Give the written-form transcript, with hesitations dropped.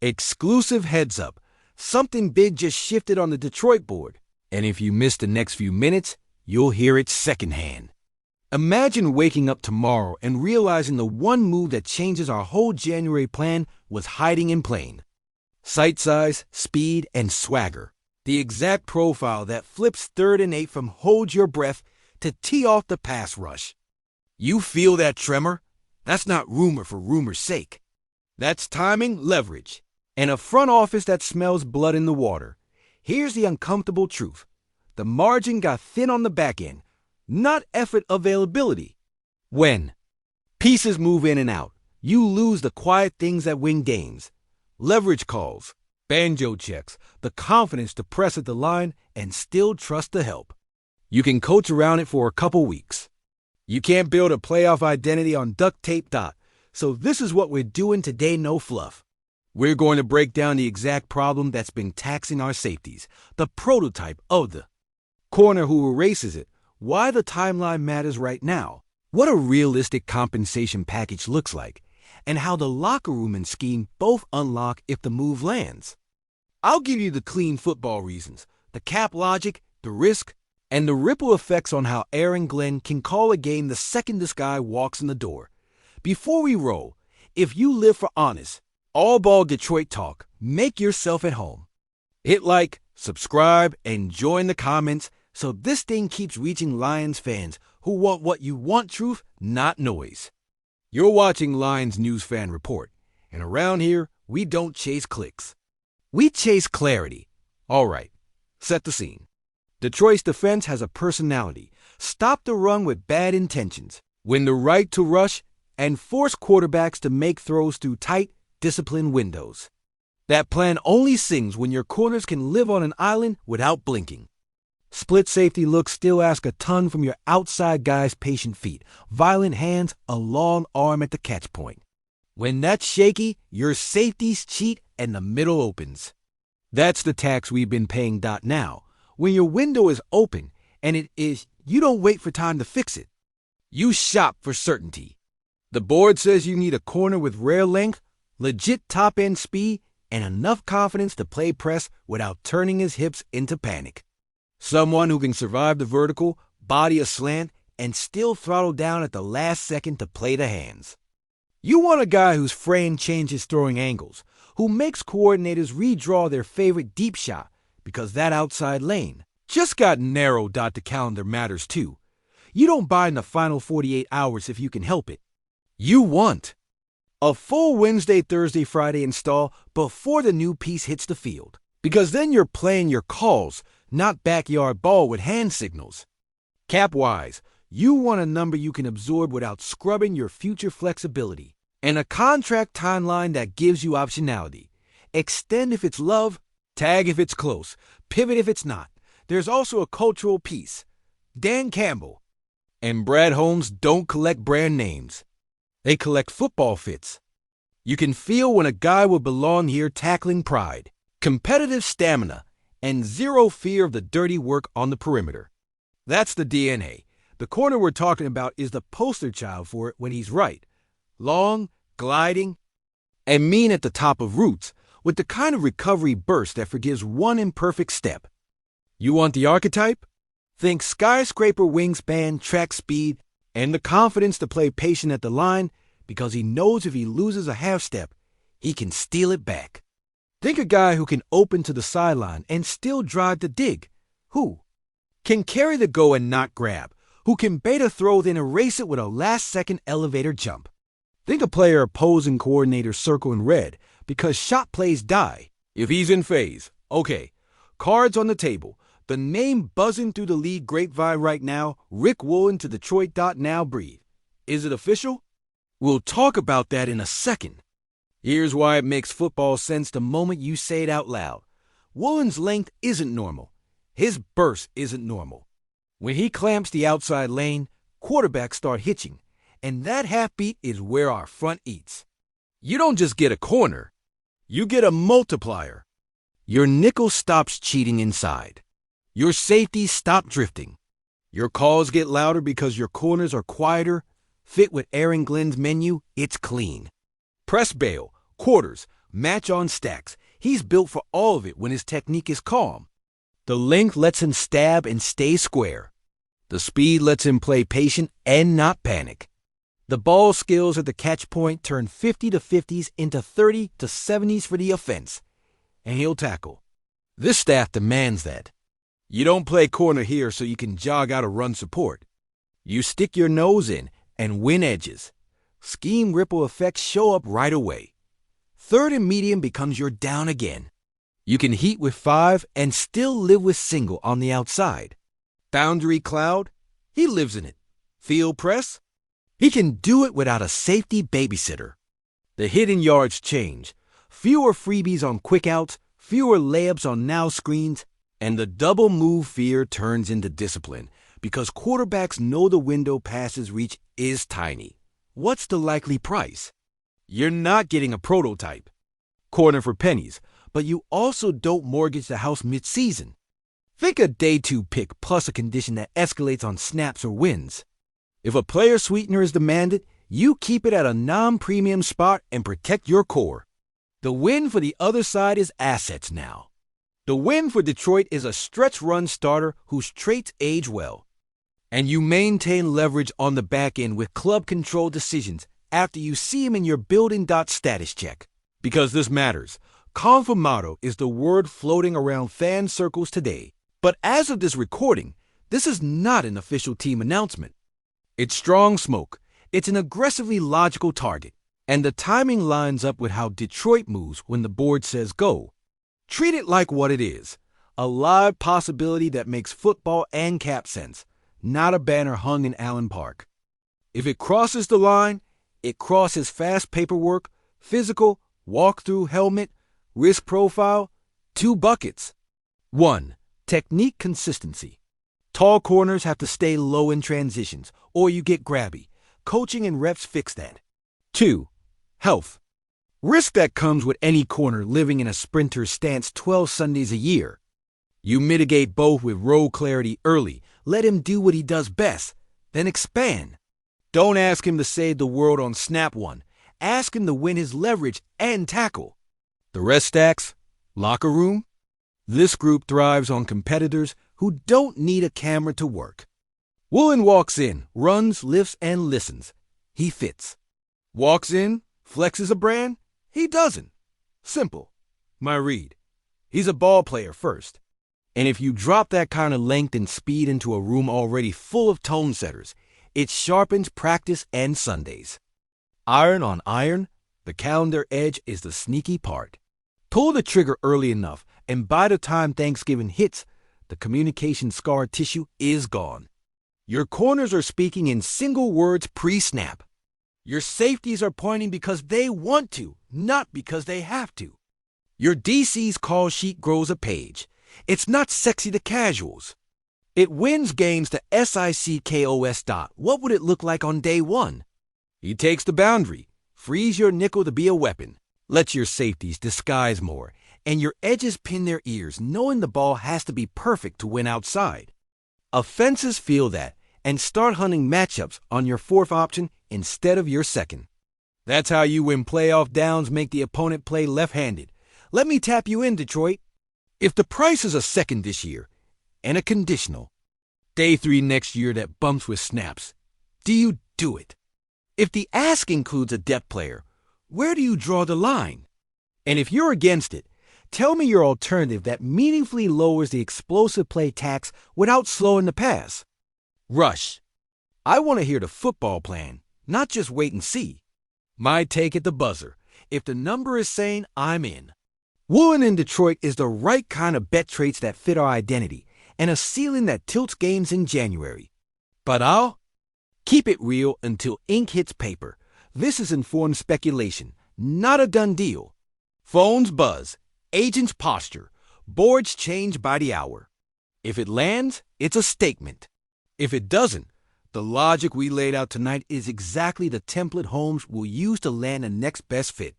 Exclusive heads up. Something big just shifted on the Detroit board. And if you miss the next few minutes, you'll hear it secondhand. Imagine waking up tomorrow and realizing the one move that changes our whole January plan was hiding in plain. Sight size, speed, and swagger. The exact profile that flips 3rd and 8 from hold your breath to tee off the pass rush. You feel that tremor? That's not rumor for rumor's sake. That's timing, leverage, and a front office that smells blood in the water. Here's the uncomfortable truth. The margin got thin on the back end, not effort availability. When pieces move in and out, you lose the quiet things that win games. Leverage calls, banjo checks, the confidence to press at the line and still trust the help. You can coach around it for a couple weeks. You can't build a playoff identity on duct tape. So this is what we're doing today, no fluff. We're going to break down the exact problem that's been taxing our safeties, the prototype of the corner who erases it, why the timeline matters right now, what a realistic compensation package looks like, and how the locker room and scheme both unlock if the move lands. I'll give you the clean football reasons, the cap logic, the risk, and the ripple effects on how Aaron Glenn can call a game the second this guy walks in the door. Before we roll, if you live for honest, all-ball Detroit talk, make yourself at home. Hit like, subscribe, and join the comments so this thing keeps reaching Lions fans who want what you want, truth, not noise. You're watching Lions News Fan Report, and around here, we don't chase clicks. We chase clarity. All right, set the scene. Detroit's defense has a personality. Stop the run with bad intentions, win the right to rush, and force quarterbacks to make throws through tight, disciplined windows. That plan only sings when your corners can live on an island without blinking. Split safety looks still ask a ton from your outside guy's patient feet, violent hands, a long arm at the catch point. When that's shaky, your safeties cheat and the middle opens. That's the tax we've been paying. Now, when your window is open, and it is, you don't wait for time to fix it. You shop for certainty. The board says you need a corner with rare length, legit top-end speed, and enough confidence to play press without turning his hips into panic. Someone who can survive the vertical, body a slant, and still throttle down at the last second to play the hands. You want a guy whose frame changes throwing angles, who makes coordinators redraw their favorite deep shot because that outside lane just got narrowed. The calendar matters too. You don't buy in the final 48 hours if you can help it. You want a full Wednesday, Thursday, Friday install before the new piece hits the field, because then you're playing your calls, not backyard ball with hand signals. Cap-wise, you want a number you can absorb without scrubbing your future flexibility, and a contract timeline that gives you optionality. Extend if it's love, tag if it's close, pivot if it's not. There's also a cultural piece. Dan Campbell and Brad Holmes don't collect brand names. They collect football fits. You can feel when a guy will belong here, tackling pride, competitive stamina, and zero fear of the dirty work on the perimeter. That's the DNA. The corner we're talking about is the poster child for it when he's right. Long, gliding, and mean at the top of routes, with the kind of recovery burst that forgives one imperfect step. You want the archetype? Think skyscraper wingspan, track speed, and the confidence to play patient at the line because he knows if he loses a half step, he can steal it back. Think a guy who can open to the sideline and still drive the dig. Who can carry the go and not grab, who can bait a throw then erase it with a last-second elevator jump. Think a player opposing coordinator circle in red because shot plays die. If he's in phase, okay, cards on the table. The name buzzing through the league grapevine right now, Rick Woolen to Detroit. Now breathe. Is it official? We'll talk about that in a second. Here's why it makes football sense the moment you say it out loud. Woolen's length isn't normal. His burst isn't normal. When he clamps the outside lane, quarterbacks start hitching, and that half beat is where our front eats. You don't just get a corner. You get a multiplier. Your nickel stops cheating inside. Your safeties stop drifting. Your calls get louder because your corners are quieter. Fit with Aaron Glenn's menu, it's clean. Press bail, quarters, match on stacks. He's built for all of it when his technique is calm. The length lets him stab and stay square. The speed lets him play patient and not panic. The ball skills at the catch point turn 50 to 50s into 30 to 70s for the offense. And he'll tackle. This staff demands that. You don't play corner here so you can jog out a run support. You stick your nose in and win edges. Scheme ripple effects show up right away. Third and medium becomes your down again. You can heat with 5 and still live with single on the outside. Boundary cloud, he lives in it. Field press, he can do it without a safety babysitter. The hidden yards change. Fewer freebies on quick outs, fewer layups on now screens, and the double move fear turns into discipline because quarterbacks know the window passes reach is tiny. What's the likely price? You're not getting a prototype. Corner for pennies, but you also don't mortgage the house mid-season. Think a day 2 pick plus a condition that escalates on snaps or wins. If a player sweetener is demanded, you keep it at a non-premium spot and protect your core. The win for the other side is assets now. The win for Detroit is a stretch run starter whose traits age well. And you maintain leverage on the back end with club control decisions after you see him in your building status check. Because this matters. Confirmado is the word floating around fan circles today. But as of this recording, this is not an official team announcement. It's strong smoke. It's an aggressively logical target. And the timing lines up with how Detroit moves when the board says go. Treat it like what it is, a live possibility that makes football and cap sense, not a banner hung in Allen Park. If it crosses the line, it crosses fast paperwork, physical, walkthrough helmet, risk profile, 2 buckets. 1. Technique consistency. Tall corners have to stay low in transitions, or you get grabby. Coaching and reps fix that. 2. Health. Risk that comes with any corner living in a sprinter's stance 12 Sundays a year. You mitigate both with roll clarity early. Let him do what he does best, then expand. Don't ask him to save the world on snap one. Ask him to win his leverage and tackle. The rest stacks, locker room. This group thrives on competitors who don't need a camera to work. Woolen walks in, runs, lifts, and listens. He fits. Walks in, flexes a brand. He doesn't. Simple. My read. He's a ball player first. And if you drop that kind of length and speed into a room already full of tone setters, it sharpens practice and Sundays. Iron on iron, the calendar edge is the sneaky part. Pull the trigger early enough, and by the time Thanksgiving hits, the communication scar tissue is gone. Your corners are speaking in single words pre-snap. Your safeties are pointing because they want to, not because they have to. Your DC's call sheet grows a page. It's not sexy to casuals. It wins games to SICKOS. What would it look like on day 1? He takes the boundary, frees your nickel to be a weapon, lets your safeties disguise more, and your edges pin their ears knowing the ball has to be perfect to win outside. Offenses feel that and start hunting matchups on your 4th option instead of your 2nd. That's how you win playoff downs, make the opponent play left-handed. Let me tap you in, Detroit. If the price is a 2nd this year and a conditional, day 3 next year that bumps with snaps, do you do it? If the ask includes a depth player, where do you draw the line? And if you're against it, tell me your alternative that meaningfully lowers the explosive play tax without slowing the pass. Rush. I want to hear the football plan, not just wait and see. My take at the buzzer. If the number is sane, I'm in. Woolen in Detroit is the right kind of bet traits that fit our identity and a ceiling that tilts games in January. But I'll keep it real until ink hits paper. This is informed speculation, not a done deal. Phones buzz, agents posture, boards change by the hour. If it lands, it's a statement. If it doesn't, the logic we laid out tonight is exactly the template Holmes will use to land the next best fit.